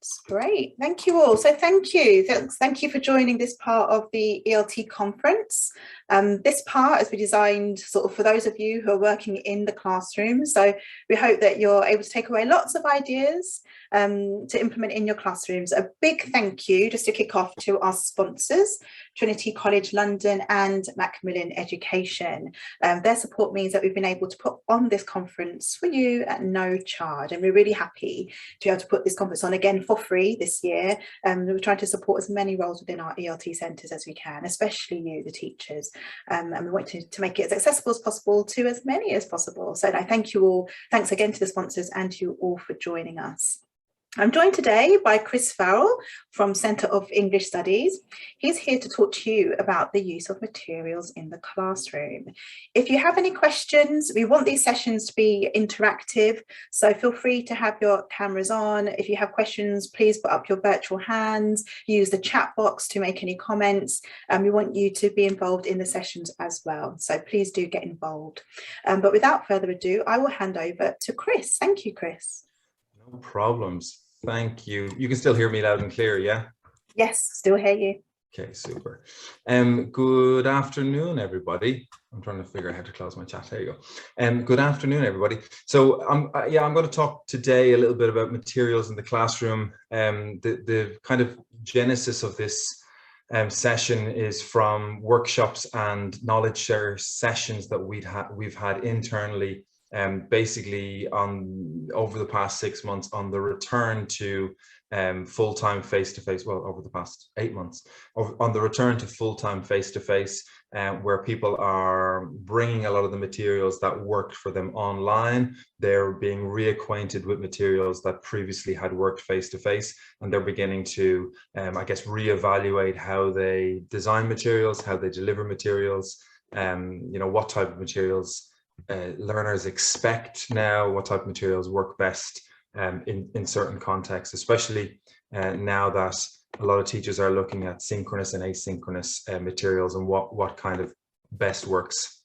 That's great. Thank you all. So thank you for joining this part of the ELT conference. This part has been designed sort of for those of you who are working in the classroom. So we hope that you're able to take away lots of ideas to implement in your classrooms. A big thank you, just to kick off, to our sponsors, Trinity College London and Macmillan Education. Their support means that we've been able to put on this conference for you at no charge, and we're really happy to be able to put this conference on again for free this year. We're trying to support as many roles within our ELT centres as we can, especially you, the teachers, and we want to make it as accessible as possible to as many as possible. So I thank you all. Thanks again to the sponsors and to you all for joining us. I'm joined today by Chris Farrell from Centre of English Studies. He's here to talk to you about the use of materials in the classroom. If you have any questions, we want these sessions to be interactive, so feel free to have your cameras on. If you have questions, please put up your virtual hands, use the chat box to make any comments, and we want you to be involved in the sessions as well, so please do get involved. But without further ado, I will hand over to Chris. Thank you, Chris. No problems. Thank you. You can still hear me loud and clear, yeah? Yes, still hear you. Okay, super. Good afternoon, everybody. I'm trying to figure out how to close my chat. There you go. Good afternoon, everybody. So I'm going to talk today a little bit about materials in the classroom. The kind of genesis of this session is from workshops and knowledge share sessions that we've had internally, basically over the past 6 months on the return to full-time face-to-face, well, over the past 8 months, on the return to full-time face-to-face, where people are bringing a lot of the materials that worked for them online. They're being reacquainted with materials that previously had worked face-to-face, and they're beginning to, I guess, reevaluate how they design materials, how they deliver materials, what type of materials learners expect now, what type of materials work best in certain contexts, especially now that a lot of teachers are looking at synchronous and asynchronous materials and what kind of best works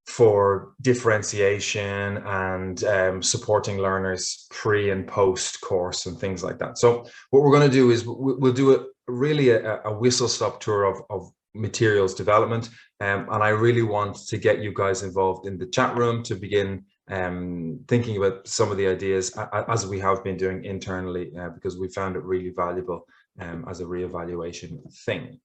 for differentiation and supporting learners pre and post course and things like that. So what we're going to do is we'll do a whistle-stop tour of materials development, and I really want to get you guys involved in the chat room to begin thinking about some of the ideas as we have been doing internally, because we found it really valuable as a reevaluation thing.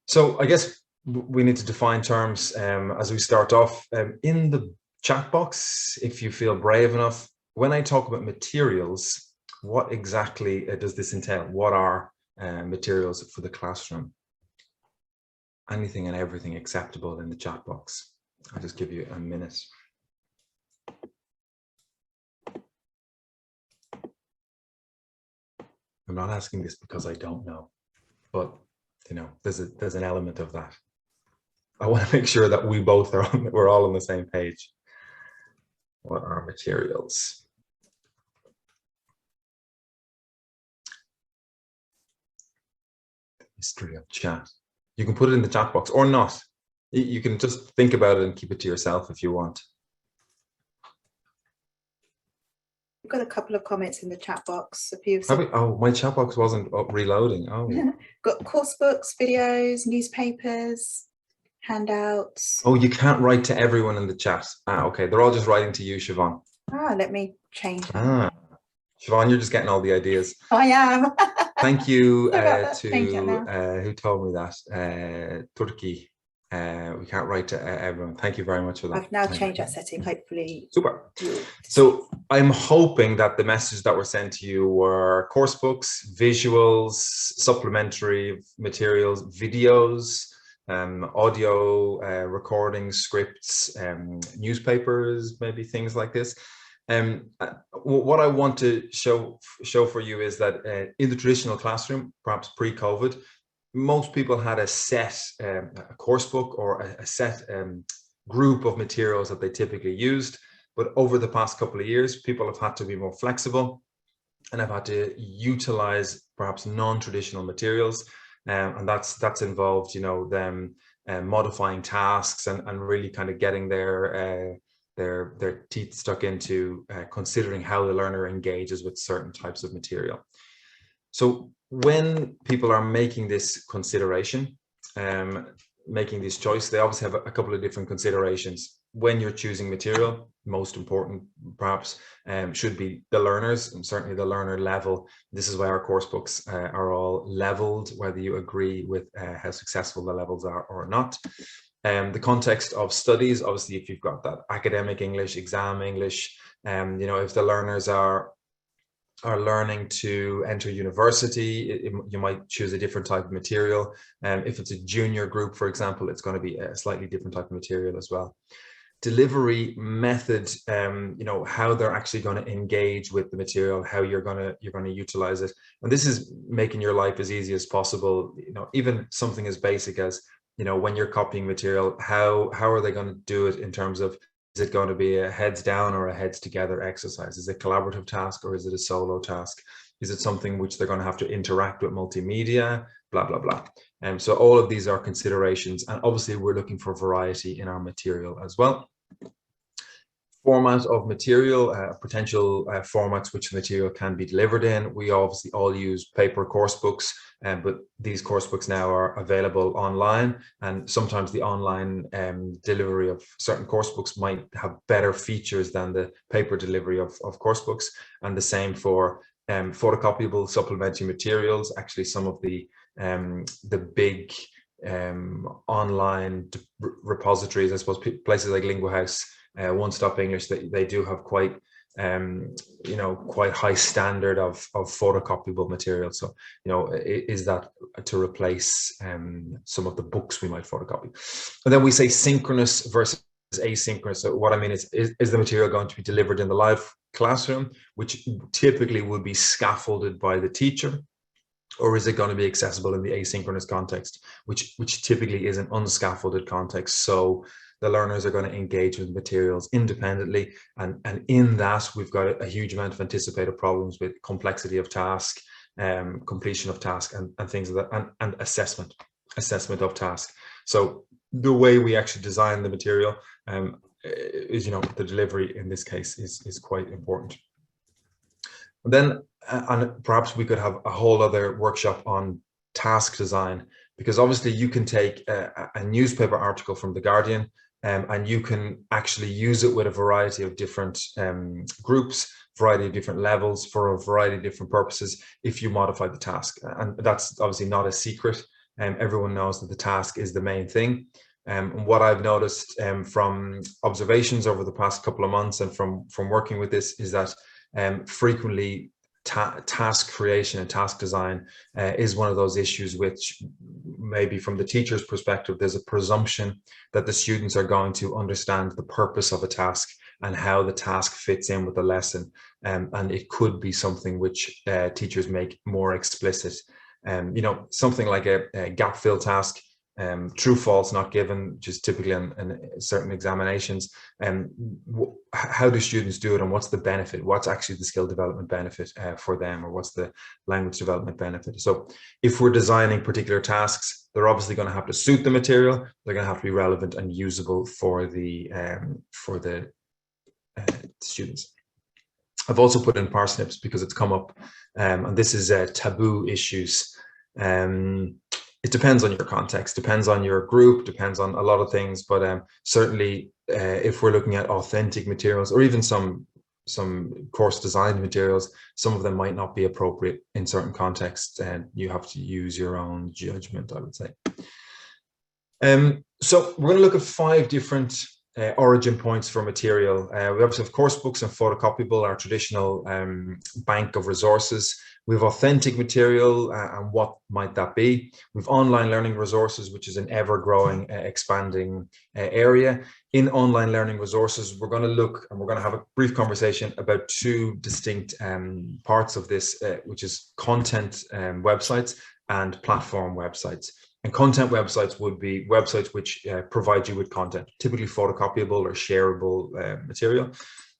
So I guess we need to define terms as we start off. In the chat box, if you feel brave enough, when I talk about materials, what exactly does this entail? What are materials for the classroom? Anything and everything acceptable in the chat box. I'll just give you a minute. I'm not asking this because I don't know, but there's an element of that. I want to make sure that we both we're all on the same page. What are materials? History of chat. You can put it in the chat box or not. You can just think about it and keep it to yourself if you want. We've got a couple of comments in the chat box. Oh, my chat box wasn't reloading. Oh. Got course books, videos, newspapers, handouts. Oh, you can't write to everyone in the chat. Okay. They're all just writing to you, Siobhan. Let me change. Siobhan, you're just getting all the ideas. I am. Thank you to who told me that. Turkey. We can't write to everyone. Thank you very much for that. I've now changed that setting, hopefully. Super. So I'm hoping that the messages that were sent to you were course books, visuals, supplementary materials, videos, audio recordings, scripts, newspapers, maybe things like this. What I want to show for you is that in the traditional classroom, perhaps pre-COVID, most people had a set a course book or a set group of materials that they typically used. But over the past couple of years, people have had to be more flexible and have had to utilize perhaps non-traditional materials. And that's involved, them modifying tasks and really kind of getting their their teeth stuck into considering how the learner engages with certain types of material. So when people are making this consideration, making this choice, they obviously have a couple of different considerations. When you're choosing material, most important perhaps should be the learners, and certainly the learner level. This is why our course books are all leveled, whether you agree with how successful the levels are or not. The context of studies, obviously, if you've got that academic English, exam English, if the learners are learning to enter university, you might choose a different type of material. If it's a junior group, for example, it's going to be a slightly different type of material as well. Delivery method, how they're actually going to engage with the material, how you're going to utilize it, and this is making your life as easy as possible. Even something as basic as when you're copying material, how are they going to do it in terms of, is it going to be a heads down or a heads together exercise? Is it a collaborative task or is it a solo task? Is it something which they're going to have to interact with multimedia, blah, blah, blah. So all of these are considerations, and obviously we're looking for variety in our material as well. Format of material, potential formats which the material can be delivered in. We obviously all use paper course books, but these course books now are available online, and sometimes the online delivery of certain course books might have better features than the paper delivery of course books, and the same for photocopyable supplementary materials. Actually, some of the big online repositories, I suppose places like Lingua House, One Stop English, they do have quite high standard of photocopyable material. So is that to replace some of the books we might photocopy? And then we say synchronous versus asynchronous. So what I mean is the material going to be delivered in the live classroom, which typically would be scaffolded by the teacher, or is it going to be accessible in the asynchronous context, which typically is an unscaffolded context? So the learners are going to engage with materials independently, and in that we've got a huge amount of anticipated problems with complexity of task, completion of task, and things like that, and assessment of task. So the way we actually design the material is, the delivery in this case is quite important. And then and perhaps we could have a whole other workshop on task design, because obviously you can take a newspaper article from The Guardian, and you can actually use it with a variety of different groups, variety of different levels, for a variety of different purposes if you modify the task. And that's obviously not a secret. Everyone knows that the task is the main thing. And what I've noticed from observations over the past couple of months and from working with this is that frequently task creation and task design is one of those issues which maybe from the teacher's perspective, there's a presumption that the students are going to understand the purpose of a task and how the task fits in with the lesson. And it could be something which teachers make more explicit. Something like a gap fill task, true, false, not given, which is typically in certain examinations. How do students do it, and what's the benefit? What's actually the skill development benefit for them, or what's the language development benefit? So if we're designing particular tasks, they're obviously going to have to suit the material. They're going to have to be relevant and usable for the students. I've also put in parsnips because it's come up, and this is taboo issues. It depends on your context, depends on your group, depends on a lot of things, but certainly if we're looking at authentic materials, or even some course designed materials, some of them might not be appropriate in certain contexts, and you have to use your own judgment, I would say. So we're going to look at 5 different origin points for material. We obviously have course books and photocopyable, our traditional bank of resources. We have authentic material, and what might that be? We've online learning resources, which is an ever-growing, expanding area. In online learning resources, we're going to look, and we're going to have a brief conversation about 2 distinct parts of this, which is content websites and platform websites. And content websites would be websites which provide you with content, typically photocopyable or shareable material.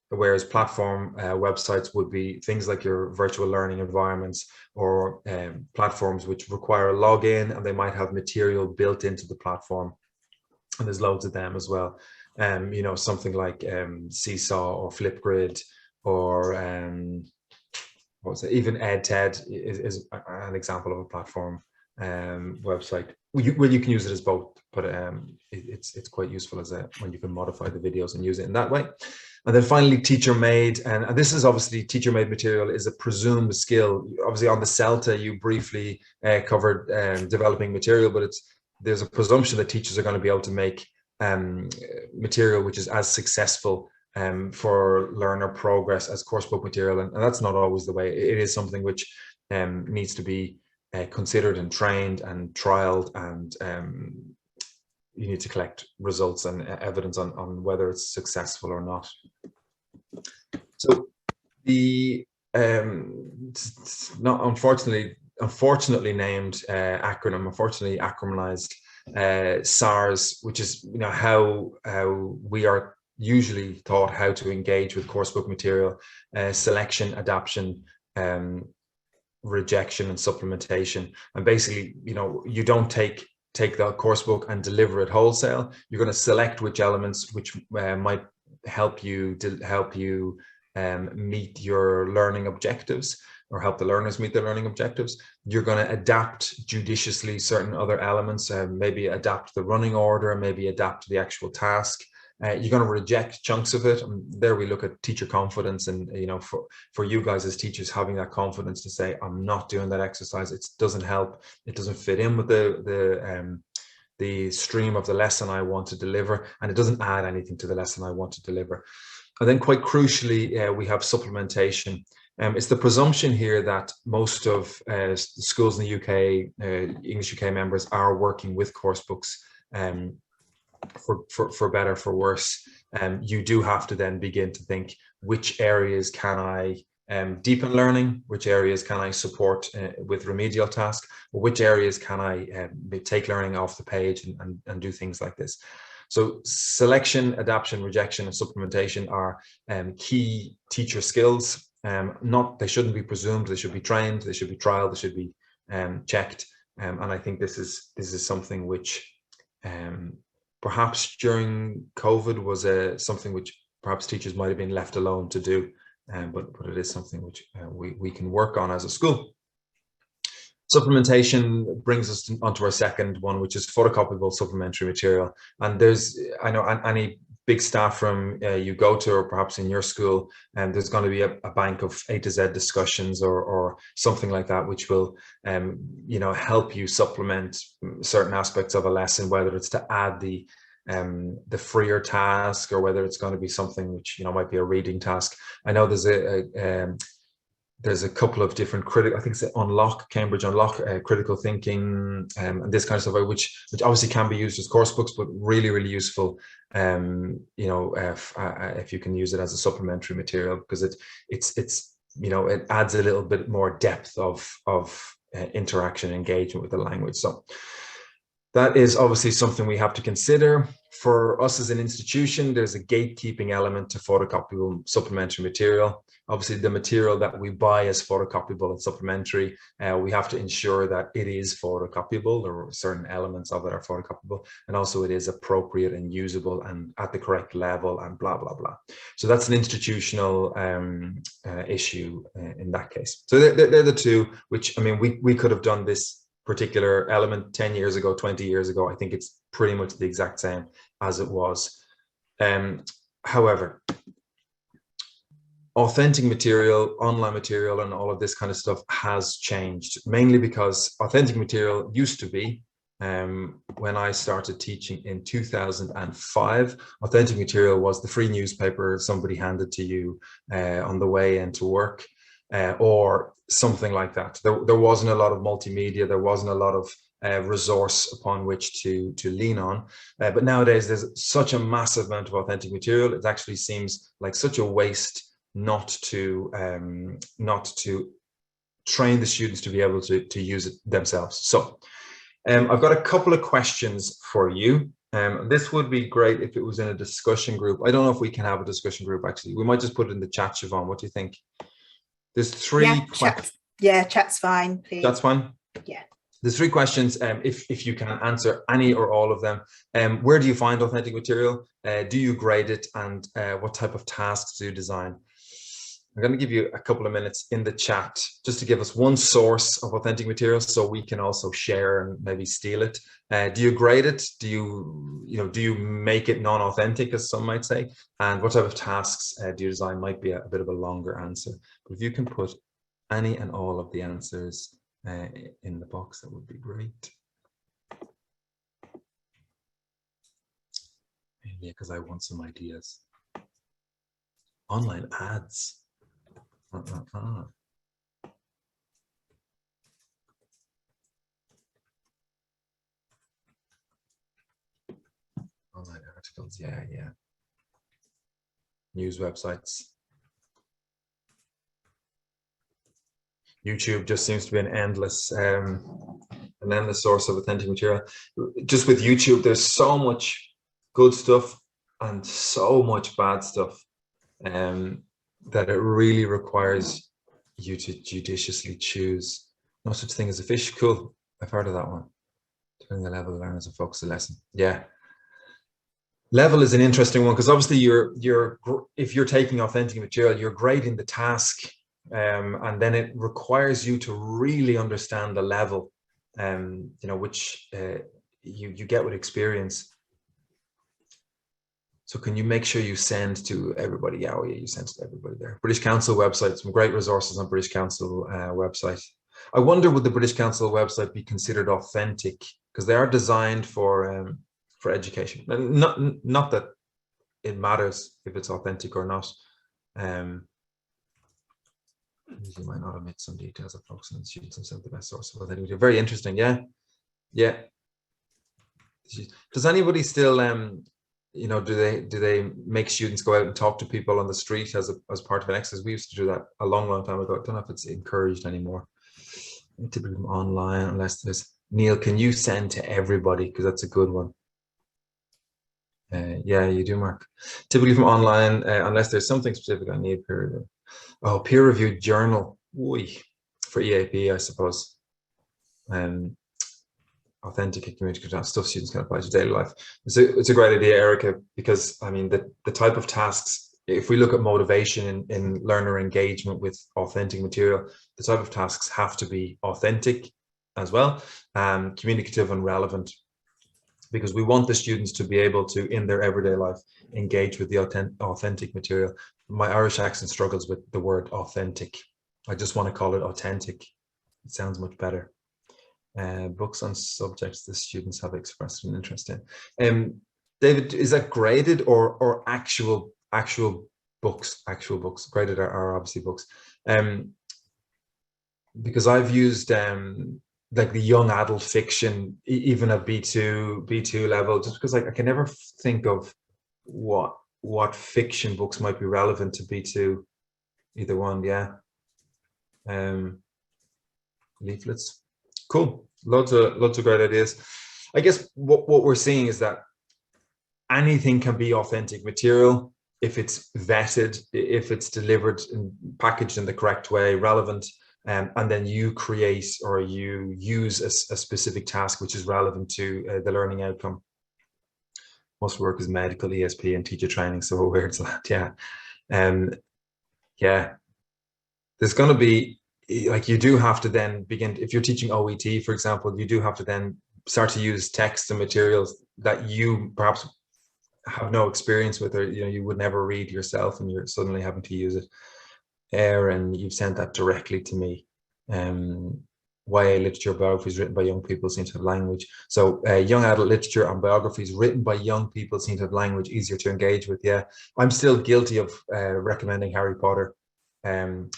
Whereas platform websites would be things like your virtual learning environments, or platforms which require a login, and they might have material built into the platform. And there's loads of them as well. you know, something like Seesaw or Flipgrid, or what was it? Even EdTed is an example of a platform website. Well, you can use it as both, but it's quite useful as when you can modify the videos and use it in that way. And then finally, teacher made, and this is obviously teacher made material is a presumed skill. Obviously on the CELTA, you briefly covered developing material, but there's a presumption that teachers are going to be able to make material which is as successful for learner progress as coursebook material, and that's not always the way. It is something which needs to be considered and trained and trialed, and you need to collect results and evidence on whether it's successful or not. So the not unfortunately named acronym, unfortunately acronymized Sars, which is, you know, how we are usually taught how to engage with coursebook material: selection, adaptation, rejection, and supplementation. And basically, you know, you don't take the coursebook and deliver it wholesale. You're going to select which elements which might help you meet your learning objectives, or help the learners meet their learning objectives. You're going to adapt judiciously certain other elements, maybe adapt the running order, maybe adapt the actual task. You're going to reject chunks of it. And there we look at teacher confidence, and, you know, for you guys as teachers, having that confidence to say, I'm not doing that exercise. It doesn't help. It doesn't fit in with the stream of the lesson I want to deliver, and it doesn't add anything to the lesson I want to deliver. And then quite crucially, we have supplementation. It's the presumption here that most of the schools in the UK, English UK members, are working with course books for better, for worse. You do have to then begin to think, which areas can I deepen learning, which areas can I support with remedial tasks, or which areas can I take learning off the page and do things like this. So selection, adaptation, rejection, and supplementation are key teacher skills. They shouldn't be presumed. They should be trained. They should be trialed. They should be checked. And I think this is something which perhaps during COVID was something which perhaps teachers might have been left alone to do, but it is something which we can work on as a school. Supplementation brings us onto our second one, which is photocopyable supplementary material. And I know any big staff room you go to, or perhaps in your school, and there's going to be a bank of A to Z discussions or something like that, which will you know, help you supplement certain aspects of a lesson, whether it's to add the freer task, or whether it's going to be something which, you know, might be a reading task. I know there's a couple of different I think it's Cambridge Unlock, critical thinking, and this kind of stuff, which obviously can be used as course books, but really, really useful, you know, if you can use it as a supplementary material, because it's you know, it adds a little bit more depth of interaction, engagement with the language. So that is obviously something we have to consider. For us as an institution, there's a gatekeeping element to photocopyable supplementary material. Obviously, the material that we buy as photocopyable and supplementary, we have to ensure that it is photocopyable, or certain elements of it are photocopyable, and also it is appropriate and usable and at the correct level, and blah, blah, blah. So that's an institutional issue in that case. So they're the two, which, I mean, we could have done this particular element 10 years ago, 20 years ago. I think it's pretty much the exact same as it was. However, authentic material, online material, and all of this kind of stuff has changed, mainly because authentic material used to be, when I started teaching in 2005, authentic material was the free newspaper somebody handed to you on the way into work, or something like that. There wasn't a lot of multimedia. There wasn't a lot of resource upon which to lean on. But nowadays, there's such a massive amount of authentic material. It actually seems like such a waste not to train the students to be able to use it themselves. So I've got a couple of questions for you. This would be great if it was in a discussion group. I don't know if we can have a discussion group, actually. We might just put it in the chat, Siobhan. What do you think? There's three. Yeah, chat's fine, please. That's fine? Yeah. There's 3 questions. If you can answer any or all of them. Where do you find authentic material? Do you grade it? And what type of tasks do you design? I'm going to give you a couple of minutes in the chat just to give us one source of authentic material so we can also share and maybe steal it. Do you grade it? Do you make it non-authentic, as some might say? And what type of tasks do you design? Might be a bit of a longer answer. But if you can put any and all of the answers in the box, that would be great. Yeah, because I want some ideas. Online ads. Online articles, yeah. News websites. YouTube just seems to be an endless source of authentic material. Just with YouTube, there's so much good stuff and so much bad stuff that it really requires you to judiciously choose. No such thing as a fish. Cool. I've heard of that one. Turning the level of learners and focus the lesson. Yeah. Level is an interesting one because obviously if you're taking authentic material, you're grading the task, and then it requires you to really understand the level, which you get with experience. So can you make sure you send to everybody? Yeah, you send to everybody there. British Council website, some great resources on British Council website. I wonder, would the British Council website be considered authentic? Because they are designed for education. Not that it matters if it's authentic or not. You might not omit some details of folks and students themselves the best source of authentic. Very interesting. Yeah. Does anybody still do they make students go out and talk to people on the street as part of an exercise? We used to do that a long time ago. I don't know if it's encouraged anymore. Typically online, unless there's Neil, can you send to everybody? Because that's a good one. Yeah, you do, Mark. Typically from online, unless there's something specific I need. Peer-reviewed journal. For EAP, I suppose. Authentic community stuff students can apply to daily life. It's a great idea, Erica, because I mean the type of tasks, if we look at motivation in learner engagement with authentic material, the type of tasks have to be authentic as well, communicative and relevant, because we want the students to be able to, in their everyday life, engage with the authentic material. My Irish accent struggles with the word authentic. I just want to call it authentic. It sounds much better. Books on subjects the students have expressed an interest in. David, is that graded or actual books? Actual books. Graded are obviously books. Because I've used like the young adult fiction, even at B2 level, just because I can never think of what fiction books might be relevant to B2. Either one, yeah. Leaflets. Cool. Lots of great ideas. I guess what we're seeing is that anything can be authentic material if it's vetted, if it's delivered and packaged in the correct way, relevant, and then you create or you use a specific task which is relevant to the learning outcome. Most work is medical, ESP, and teacher training, so we're aware of that. Yeah. There's going to be, like, you do have to then begin, if you're teaching OET, for example, you do have to then start to use text and materials that you perhaps have no experience with, or you would never read yourself, and you're suddenly having to use it. Aaron, you've sent that directly to me. YA literature biographies written by young people seem to have language. So young adult literature and biographies written by young people seem to have language easier to engage with. Yeah, I'm still guilty of recommending Harry Potter. I'm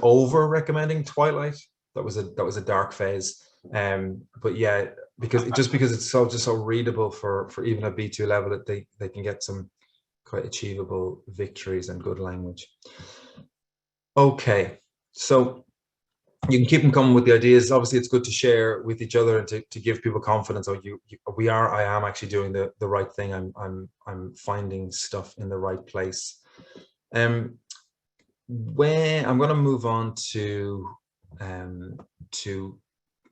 over recommending Twilight. That was a dark phase. But yeah, because it's so readable for even a B2 level, that they can get some quite achievable victories and good language. Okay, so you can keep them coming with the ideas. Obviously, it's good to share with each other and to give people confidence. I am actually doing the right thing. I'm finding stuff in the right place. When I'm going to move on to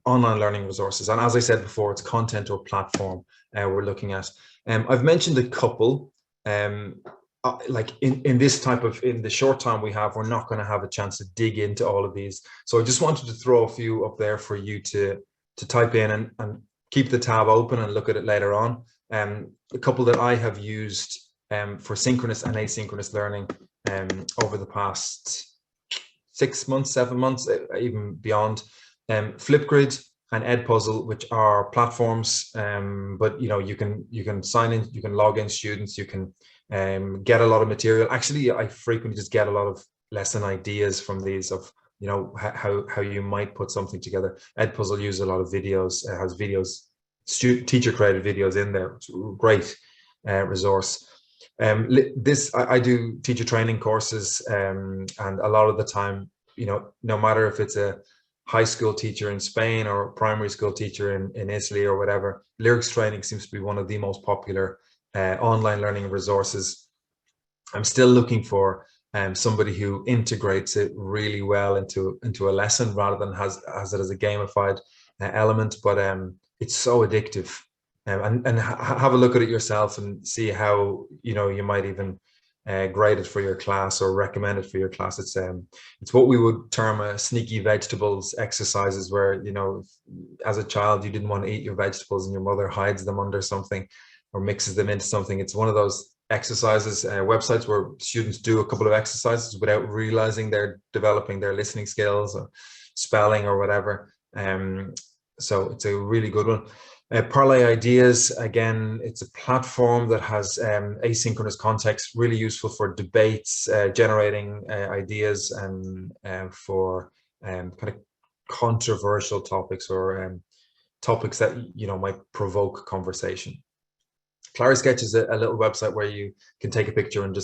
online learning resources. And as I said before, it's content or platform we're looking at. I've mentioned a couple. Like in this type of, in the short time we have, we're not going to have a chance to dig into all of these. So I just wanted to throw a few up there for you to type in and keep the tab open and look at it later on. A couple that I have used for synchronous and asynchronous learning over the past 6 months, 7 months, even beyond. Flipgrid and Edpuzzle, which are platforms, but you know, you can sign in, you can log in students, you can get a lot of material. Actually, I frequently just get a lot of lesson ideas from these, of you know, how you might put something together. Edpuzzle uses a lot of videos, has videos, teacher created videos in there. It's a great resource. I do teacher training courses, and a lot of the time, you know, no matter if it's a high school teacher in Spain or a primary school teacher in Italy or whatever, lyrics training seems to be one of the most popular online learning resources. I'm still looking for somebody who integrates it really well into a lesson, rather than has it as a gamified element. But it's so addictive. And have a look at it yourself and see how, you know, you might even grade it for your class or recommend it for your class. It's what we would term a sneaky vegetables exercises, where, you know, as a child you didn't want to eat your vegetables and your mother hides them under something or mixes them into something. It's one of those exercises, websites where students do a couple of exercises without realizing they're developing their listening skills or spelling or whatever. So it's a really good one. Parlay Ideas, again, it's a platform that has asynchronous context, really useful for debates, generating ideas, and for kind of controversial topics, or topics that, you know, might provoke conversation. Clarisketch is a little website where you can take a picture and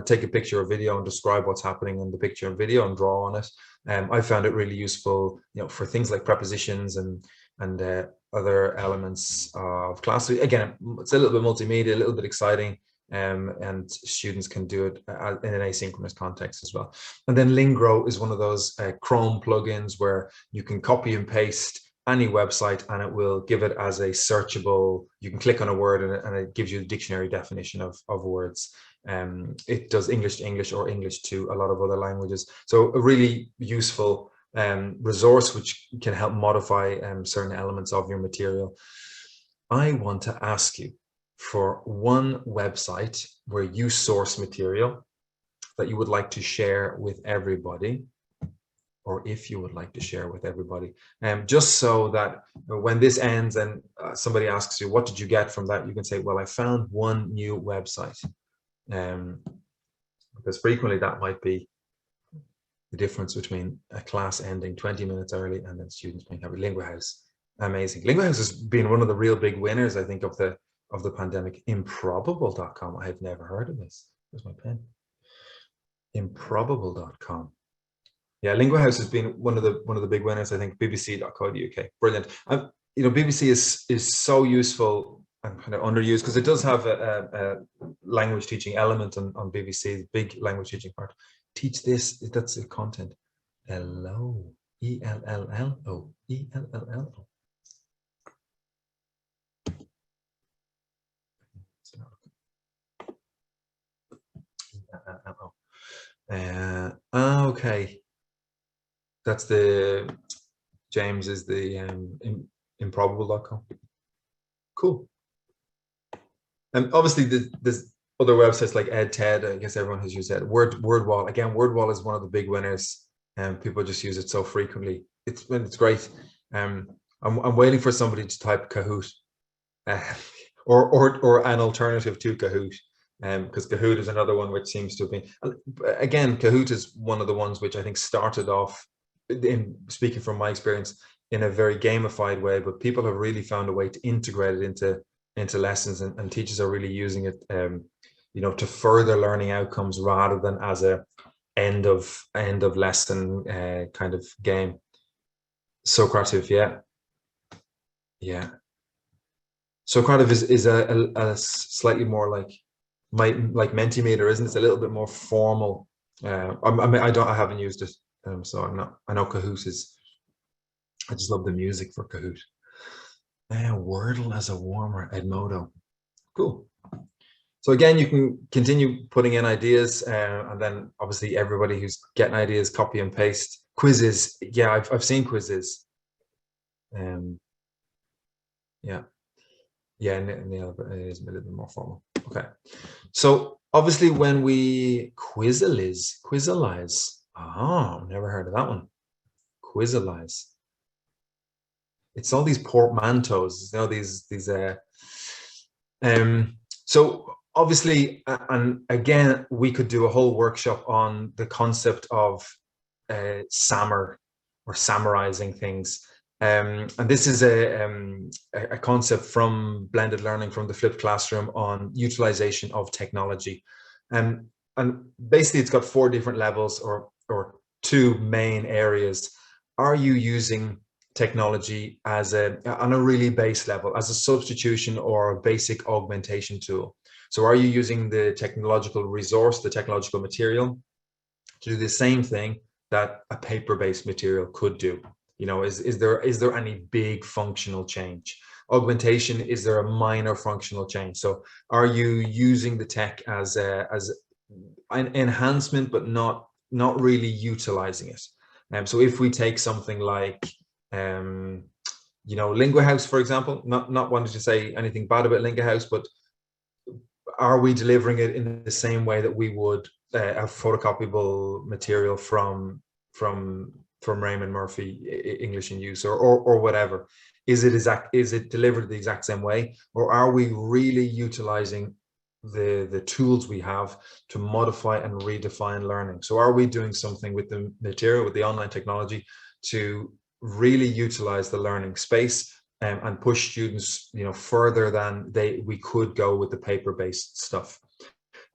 take a picture or video and describe what's happening in the picture and video and draw on it. I found it really useful, you know, for things like prepositions and other elements of class. Again, it's a little bit multimedia, a little bit exciting, and students can do it in an asynchronous context as well. And then Lingro is one of those Chrome plugins where you can copy and paste any website and it will give it as a searchable, you can click on a word and it gives you a dictionary definition of words. It does English to English or English to a lot of other languages. So a really useful resource which can help modify certain elements of your material. I want to ask you for one website where you source material that you would like to share with everybody, or if you would like to share with everybody, just so that when this ends and somebody asks you, what did you get from that? You can say, well, I found one new website. Because frequently that might be the difference between a class ending 20 minutes early and then students being happy. Lingua House, amazing. Lingua House has been one of the real big winners, I think, of the pandemic. Improbable.com, I have never heard of this. Where's my pen? Improbable.com. Yeah, Lingua House has been one of the big winners, I think. BBC.co.uk, brilliant. You know, BBC is so useful and kind of underused, because it does have a language teaching element on BBC, big language teaching part. Teach this, that's the content. Hello, E-L-L-L-O, E-L-L-L-O. Okay. That's the, James is the improbable.com. Cool. And obviously there's other websites like EdTed. I guess everyone has used that. WordWall. Again, WordWall is one of the big winners, and people just use it so frequently. It's great. I'm waiting for somebody to type Kahoot, or an alternative to Kahoot. Because Kahoot is another one which seems to have been, again, Kahoot is one of the ones which I think started off, in speaking from my experience, in a very gamified way, but people have really found a way to integrate it into lessons, and teachers are really using it, you know, to further learning outcomes rather than as a end of lesson kind of game. Socrative, yeah. Socrative is a slightly more like Mentimeter, isn't it? It's a little bit more formal. I haven't used it, so I'm not. I know Kahoot is I just love the music for Kahoot. Wordle as a warmer, Edmodo. Cool. So again, you can continue putting in ideas, and then obviously everybody who's getting ideas, copy and paste. Quizzes, yeah, I've seen quizzes. Yeah, Neil, it is a little bit more formal. Okay, so obviously when we Quizalize. Oh, never heard of that one. Quizalize. It's all these portmanteaus, you know, these so obviously, and again, we could do a whole workshop on the concept of SAMR, or summarizing things. And this is a concept from blended learning, from the flipped classroom, on utilization of technology. And basically it's got 4 different levels, or 2 main areas. Are you using technology as on a really base level, as a substitution or a basic augmentation tool? So are you using the technological resource, the technological material, to do the same thing that a paper-based material could do? You know, is there any big functional change? Augmentation, is there a minor functional change? So are you using the tech as an enhancement, but not really utilizing it? So if we take something like you know, Lingua House, for example, not wanting to say anything bad about Lingua House, but are we delivering it in the same way that we would a photocopyable material from Raymond Murphy English in Use, or whatever? Is it delivered the exact same way, or are we really utilizing the tools we have to modify and redefine learning? So are we doing something with the material, with the online technology, to really utilize the learning space and push students, you know, further than we could go with the paper-based stuff?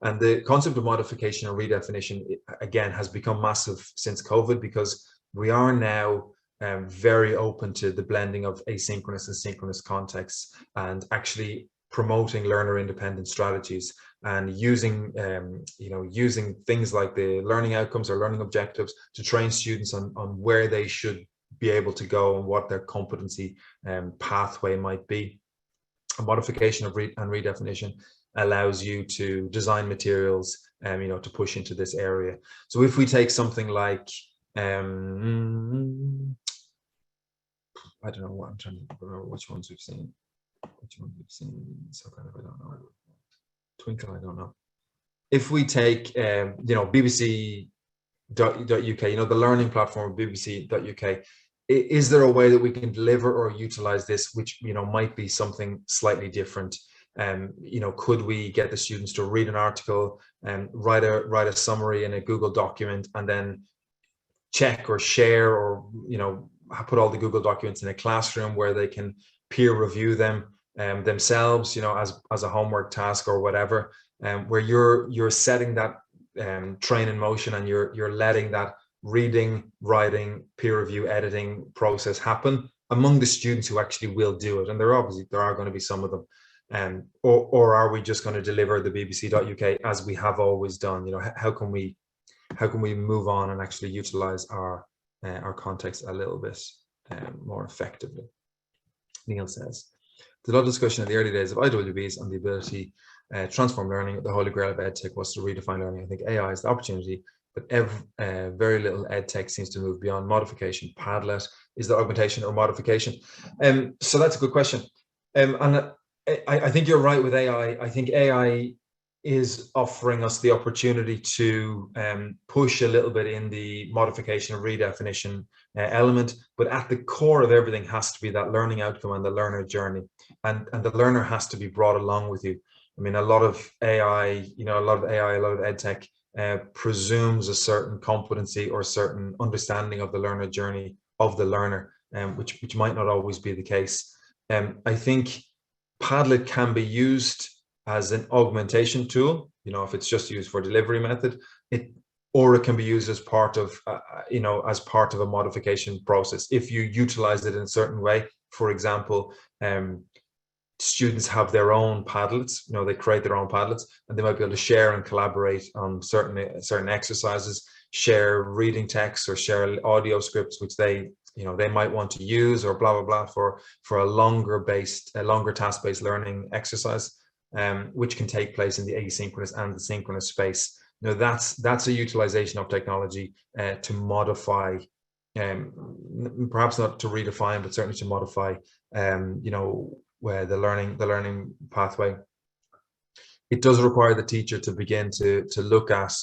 And the concept of modification or redefinition, again, has become massive since COVID, because we are now very open to the blending of asynchronous and synchronous contexts, and actually promoting learner independent strategies, and using you know, using things like the learning outcomes or learning objectives to train students on where they should be able to go and what their competency pathway might be. A modification of and redefinition allows you to design materials you know, to push into this area. So if we take something like I don't know what, I'm trying to remember which ones we've seen. So kind of, I don't know. Twinkle, I don't know. If we take you know, bbc.uk, you know, the learning platform, bbc.uk, is there a way that we can deliver or utilize this, which, you know, might be something slightly different? You know, could we get the students to read an article and write a summary in a Google document, and then check or share, or, you know, put all the Google documents in a classroom where they can peer review them themselves, you know, as a homework task or whatever, where you're setting that train in motion, and you're letting that reading, writing, peer review, editing process happen among the students who actually will do it. And there are going to be some of them. Or are we just going to deliver the bbc.uk as we have always done? You know, how can we move on and actually utilize our context a little bit more effectively? Neil says, there's a lot of discussion in the early days of IWBs on the ability to transform learning. The holy grail of EdTech was to redefine learning. I think AI is the opportunity, but very little EdTech seems to move beyond modification. Padlet, is the augmentation or modification? So that's a good question. And I think you're right with AI. I think AI is offering us the opportunity to push a little bit in the modification and redefinition element, but at the core of everything has to be that learning outcome and the learner journey, and the learner has to be brought along with you. I mean, a lot of AI, you know, a lot of EdTech presumes a certain competency or certain understanding of the learner journey of the learner, which might not always be the case. I think Padlet can be used as an augmentation tool, you know, if it's just used for delivery method, or it can be used as part of, you know, as part of a modification process. If you utilize it in a certain way, for example, students have their own Padlets, you know, they create their own Padlets, and they might be able to share and collaborate on certain exercises, share reading texts, or share audio scripts, which they they might want to use, or blah, blah, blah, for a longer task-based learning exercise, which can take place in the asynchronous and the synchronous space. That's a utilization of technology to modify, perhaps not to redefine, but certainly to modify, where the learning pathway. It does require the teacher to begin to look at,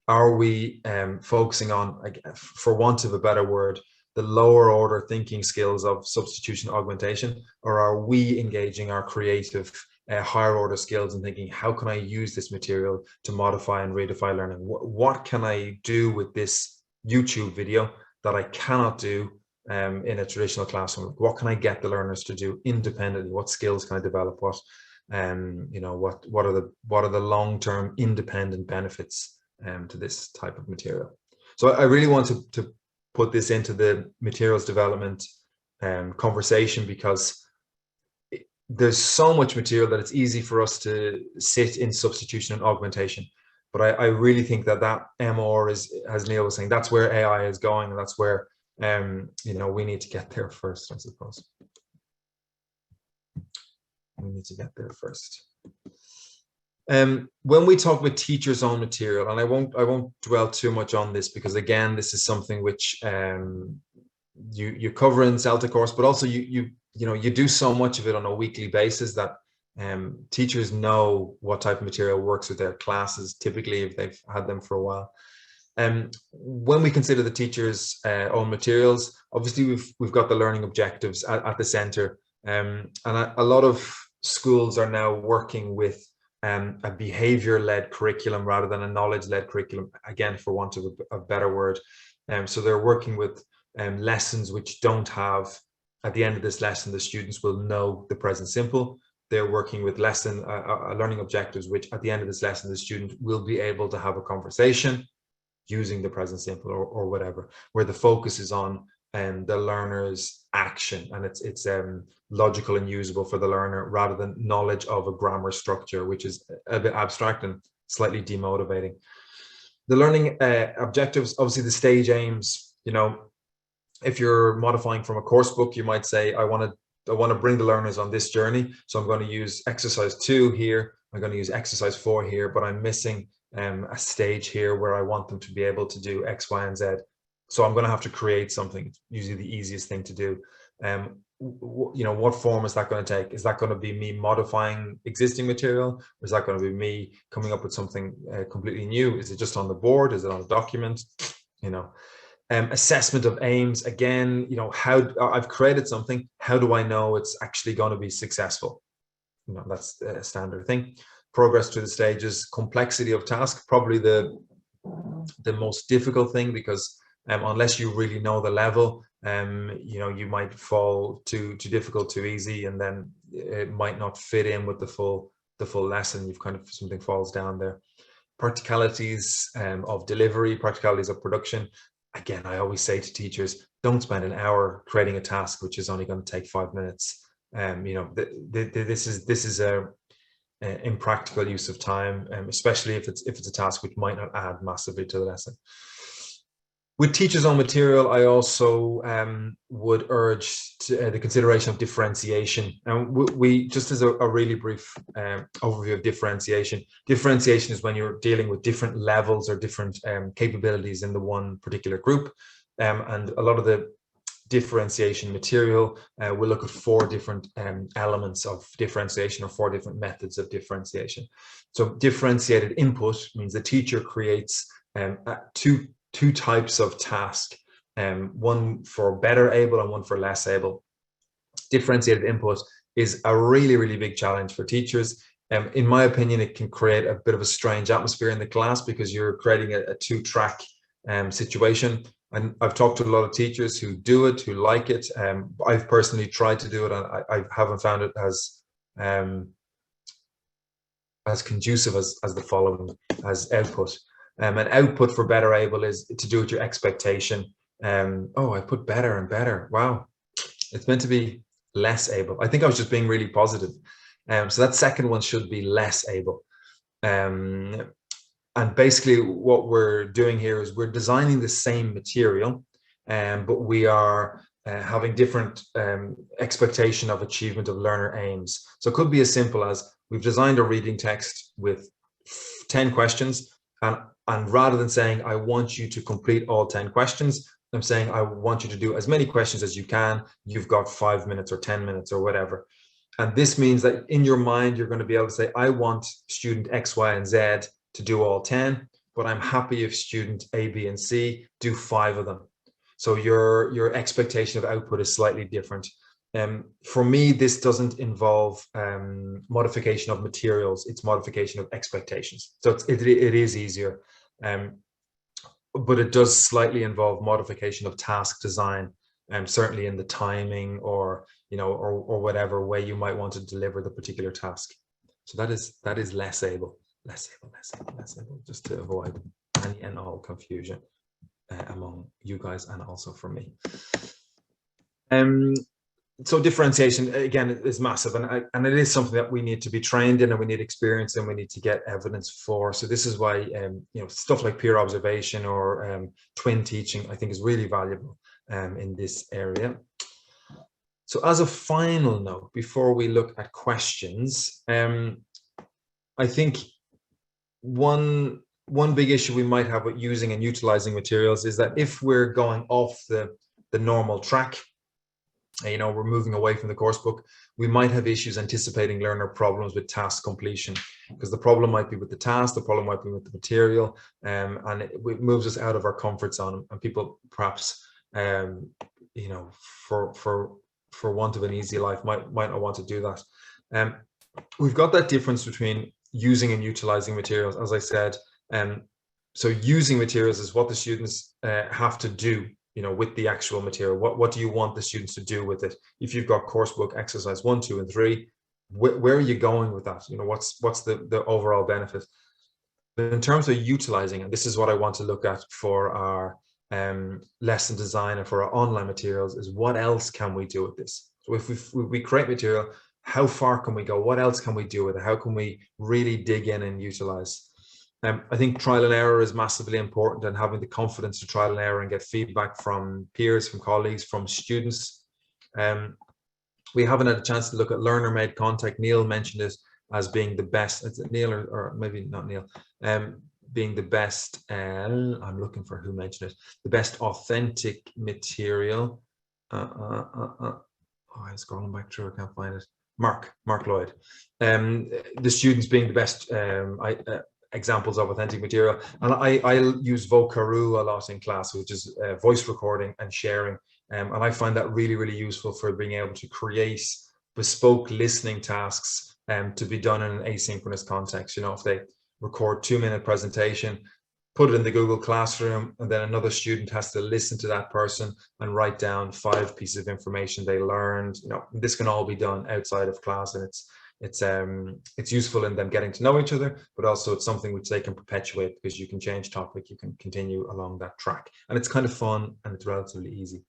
are we focusing on, for want of a better word, the lower order thinking skills of substitution augmentation, or are we engaging our creative higher order skills and thinking, how can I use this material to modify and redefine learning? What can I do with this YouTube video that I cannot do in a traditional classroom? What can I get the learners to do independently? What skills can I develop? What are the long-term independent benefits to this type of material? So I really want to put this into the materials development conversation, because there's so much material that it's easy for us to sit in substitution and augmentation. But I really think that MR is, as Neil was saying, that's where AI is going, and that's where we need to get there first, I suppose. We need to get there first. When we talk about teachers' own material, and I won't dwell too much on this, because again, this is something which you cover in CELTA course, but also you do so much of it on a weekly basis that teachers know what type of material works with their classes, typically, if they've had them for a while. When we consider the teachers' own materials, obviously we've got the learning objectives at the center, and a lot of schools are now working with a behavior-led curriculum rather than a knowledge-led curriculum, again, for want of a better word. So they're working with lessons which don't have, at the end of this lesson, the students will know the present simple. They're working with learning objectives, which at the end of this lesson, the student will be able to have a conversation using the present simple or whatever, where the focus is on the learner's action, and it's logical and usable for the learner, rather than knowledge of a grammar structure, which is a bit abstract and slightly demotivating. The learning objectives, obviously the stage aims, if you're modifying from a course book, you might say, I want to bring the learners on this journey. So I'm going to use exercise 2 here. I'm going to use exercise 4 here, but I'm missing a stage here where I want them to be able to do X, Y, and Z. So I'm going to have to create something, usually the easiest thing to do. What form is that going to take? Is that going to be me modifying existing material? Or is that going to be me coming up with something completely new? Is it just on the board? Is it on a document? Assessment of aims, again, how I've created something, how do I know it's actually going to be successful? That's a standard thing. Progress through the stages, complexity of task, probably the most difficult thing, because unless you really know the level, you might fall too difficult, too easy, and then it might not fit in with the full lesson. You've kind of, something falls down there. Practicalities of delivery, practicalities of production. Again, I always say to teachers, don't spend an hour creating a task which is only going to take 5 minutes. This is a impractical use of time, especially if it's a task which might not add massively to the lesson. With teachers' own material, I also would urge the consideration of differentiation. And we just as a really brief overview of differentiation. Differentiation is when you're dealing with different levels or different capabilities in the one particular group. And a lot of the differentiation material will look at 4 different elements of differentiation, or 4 different methods of differentiation. So differentiated input means the teacher creates two types of task, one for better able and one for less able. Differentiated input is a really, really big challenge for teachers. In my opinion, it can create a bit of a strange atmosphere in the class, because you're creating a 2-track situation. And I've talked to a lot of teachers who do it, who like it. I've personally tried to do it, and I haven't found it as conducive as the following, as output. An output for better able is to do with your expectation. Oh, I put better and better. Wow, it's meant to be less able. I think I was just being really positive. So that second one should be less able. And basically what we're doing here is we're designing the same material, but we are having different expectation of achievement of learner aims. So it could be as simple as we've designed a reading text with 10 questions, and rather than saying, I want you to complete all 10 questions, I'm saying, I want you to do as many questions as you can. You've got 5 minutes or 10 minutes or whatever. And this means that in your mind, you're going to be able to say, I want student X, Y, and Z to do all 10, but I'm happy if student A, B, and C do 5 of them. So your expectation of output is slightly different. For me, this doesn't involve modification of materials, it's modification of expectations. So it is easier, but it does slightly involve modification of task design, certainly in the timing or or whatever way you might want to deliver the particular task. So that is less able, just to avoid any and all confusion among you guys and also for me. So differentiation, again, is massive, and it is something that we need to be trained in, and we need experience, and we need to get evidence for. So this is why stuff like peer observation or twin teaching, I think, is really valuable in this area. So as a final note, before we look at questions, I think one big issue we might have with using and utilizing materials is that if we're going off the normal track, we're moving away from the course book, we might have issues anticipating learner problems with task completion, because the problem might be with the task, the problem might be with the material, and it moves us out of our comfort zone, and people perhaps for want of an easy life might not want to do that. We've got that difference between using and utilizing materials, as I said. So using materials is what the students have to do with the actual material. What do you want the students to do with it? If you've got course book exercise 1, 2, and 3, where are you going with that? What's the overall benefit? But in terms of utilizing, and this is what I want to look at for our lesson design and for our online materials, is what else can we do with this? So if we create material, how far can we go? What else can we do with it? How can we really dig in and utilize? I think trial and error is massively important, and having the confidence to trial and error and get feedback from peers, from colleagues, from students. We haven't had a chance to look at learner-made contact. Neil mentioned it as being the best. Is it Neil or maybe not Neil? Being the best, I'm looking for who mentioned it, the best authentic material. I'm scrolling back through, I can't find it. Mark Lloyd. The students being the best examples of authentic material. And I use Vocaroo a lot in class, which is voice recording and sharing. And I find that really, really useful for being able to create bespoke listening tasks to be done in an asynchronous context. If they record 2-minute presentation, put it in the Google Classroom, and then another student has to listen to that person and write down 5 pieces of information they learned. This can all be done outside of class, and it's useful in them getting to know each other, but also it's something which they can perpetuate, because you can change topic, you can continue along that track, and it's kind of fun and it's relatively easy.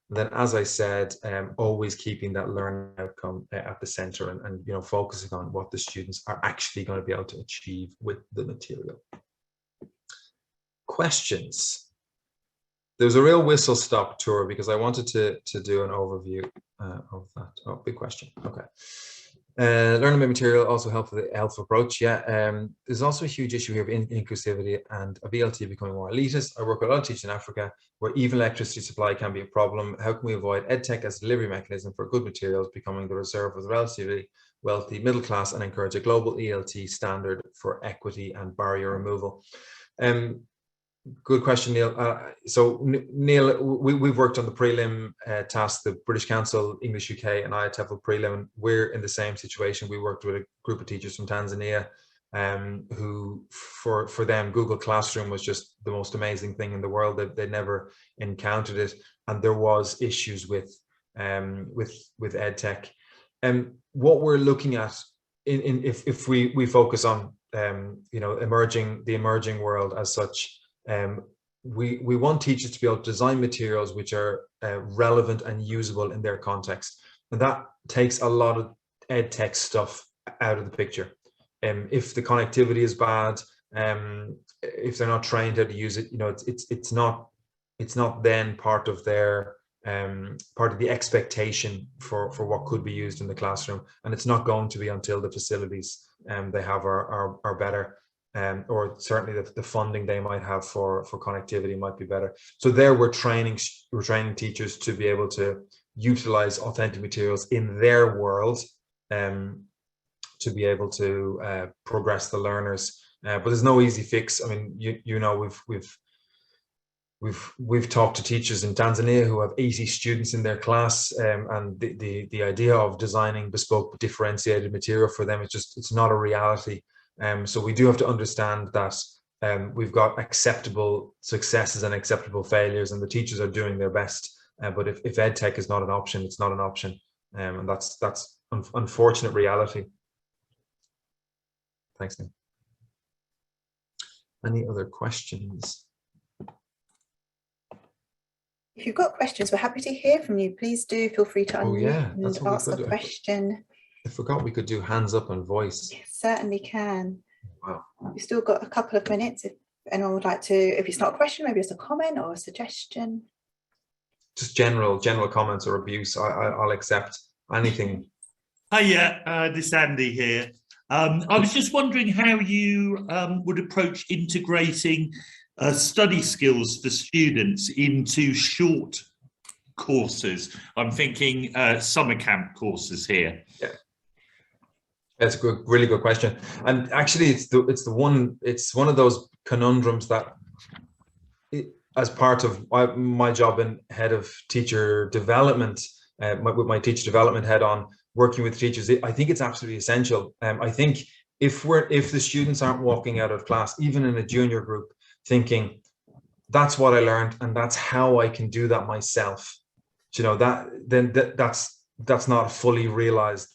And then, as I said, always keeping that learning outcome at the center, and focusing on what the students are actually going to be able to achieve with the material. Questions. There's a real whistle-stop tour, because I wanted to do an overview of that. Oh, big question. Okay. Learning by material also help with the ELF approach. There's also a huge issue here of inclusivity and of ELT becoming more elitist. I work with a lot of teachers in Africa where even electricity supply can be a problem. How can we avoid EdTech as a delivery mechanism for good materials becoming the reserve of the relatively wealthy middle class, and encourage a global ELT standard for equity and barrier removal? Good question, Neil. So Neil, we've worked on the prelim task, the British Council, English UK and IATEFL prelim, and we're in the same situation. We worked with a group of teachers from Tanzania who, for them, Google Classroom was just the most amazing thing in the world. They'd never encountered it, and there was issues with EdTech. What we're looking at, if we focus on the emerging world as such, we want teachers to be able to design materials which are relevant and usable in their context, and that takes a lot of EdTech stuff out of the picture. If the connectivity is bad, if they're not trained how to use it, it's not then part of their part of the expectation for what could be used in the classroom, and it's not going to be until the facilities they have are better, or certainly the funding they might have for connectivity might be better. So there we're training teachers to be able to utilize authentic materials in their world, to be able to progress the learners. But there's no easy fix. I mean, you know, we've talked to teachers in Tanzania who have 80 students in their class, and the idea of designing bespoke differentiated material for them, it's not a reality. So we do have to understand that we've got acceptable successes and acceptable failures, and the teachers are doing their best. But if EdTech is not an option, it's not an option, and that's unfortunate reality. Thanks, Nick. Any other questions? If you've got questions, we're happy to hear from you. Please do feel free to unmute and ask a question. I forgot we could do hands up and voice. Yes, certainly can. Wow. We've still got a couple of minutes if anyone would like to, if it's not a question, maybe it's a comment or a suggestion. Just general comments or abuse. I'll accept anything. Hiya, this is Andy here. I was just wondering how you would approach integrating study skills for students into short courses. I'm thinking summer camp courses here. Yeah, that's a good, really good question. And actually, it's one of those conundrums that, as part of my job in head of teacher development, with my teacher development head on working with teachers, I think it's absolutely essential. I think if the students aren't walking out of class, even in a junior group, thinking that's what I learned and that's how I can do that myself, you know, that's not a fully realized,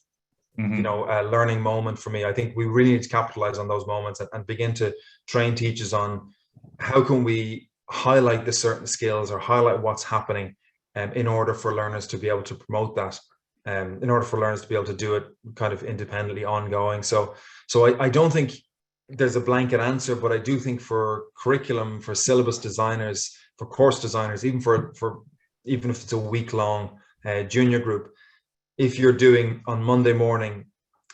you know, learning moment for me. I think we really need to capitalize on those moments and begin to train teachers on how can we highlight the certain skills or highlight what's happening, in order for learners to be able to promote that, in order for learners to be able to do it kind of independently, ongoing. So I don't think there's a blanket answer, but I do think for curriculum, for syllabus designers, for course designers, even if it's a week-long junior group, if you're doing on Monday morning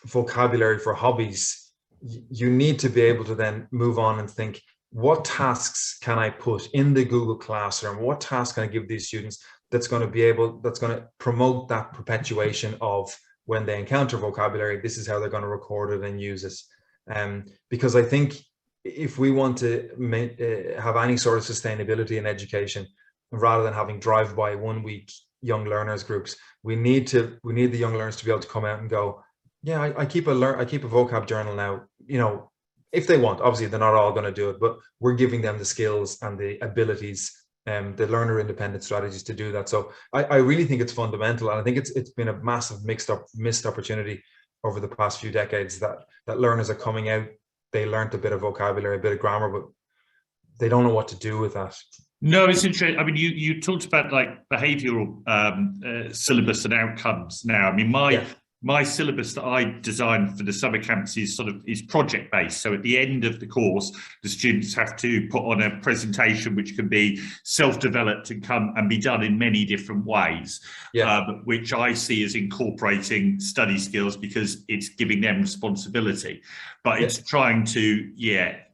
vocabulary for hobbies, you need to be able to then move on and think, what tasks can I put in the Google Classroom? What tasks can I give these students that's going to promote that perpetuation of when they encounter vocabulary, this is how they're going to record it and use it. Because I think if we want to have any sort of sustainability in education, rather than having drive-by 1 week young learners groups, we need the young learners to be able to come out and go, yeah, I keep a vocab journal now, you know, if they want. Obviously they're not all going to do it, but we're giving them the skills and the abilities, the learner independent strategies to do that. So I really think it's fundamental, and I think it's been a massive missed opportunity over the past few decades that learners are coming out, they learned a bit of vocabulary, a bit of grammar, but they don't know what to do with that. No, it's interesting. I mean, you talked about like behavioural syllabus and outcomes now. I mean, my syllabus that I designed for the summer camps is project based. So at the end of the course, the students have to put on a presentation which can be self-developed and be done in many different ways, which I see as incorporating study skills because it's giving them responsibility. But it's trying to,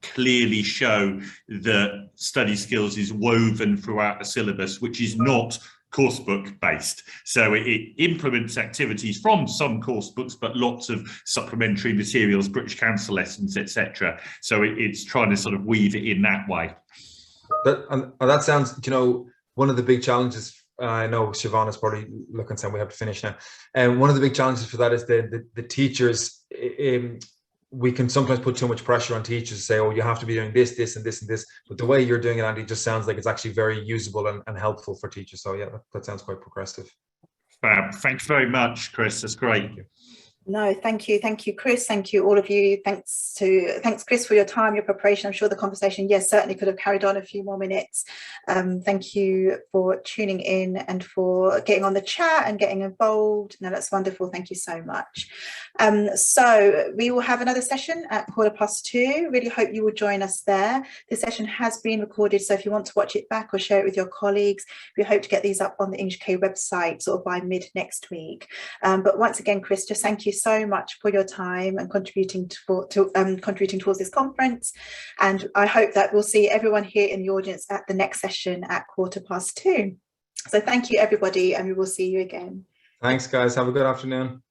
clearly show that study skills is woven throughout the syllabus, which is not coursebook based. So it implements activities from some course books, but lots of supplementary materials, British Council lessons, etc. So it's trying to sort of weave it in that way. That sounds, you know, one of the big challenges. I know Siobhan is probably looking, saying we have to finish now. And one of the big challenges for that is the teachers. We can sometimes put too much pressure on teachers to say, oh, you have to be doing this, this, and this, and this. But the way you're doing it, Andy, just sounds like it's actually very usable and helpful for teachers. So yeah, that sounds quite progressive. Fab. Thanks very much, Chris. That's great. No, thank you, Chris. Thank you, all of you. Thanks, Chris, for your time, your preparation. I'm sure the conversation, yes, certainly could have carried on a few more minutes. Thank you for tuning in and for getting on the chat and getting involved. No, that's wonderful. Thank you so much. So we will have another session at 2:15. Really hope you will join us there. This session has been recorded, so if you want to watch it back or share it with your colleagues, we hope to get these up on the English UK website sort of by mid next week. But once again, Chris, just thank you so much for your time and contributing towards this conference. And I hope that we'll see everyone here in the audience at the next session at 2:15. So thank you, everybody, and we will see you again. Thanks, guys. Have a good afternoon.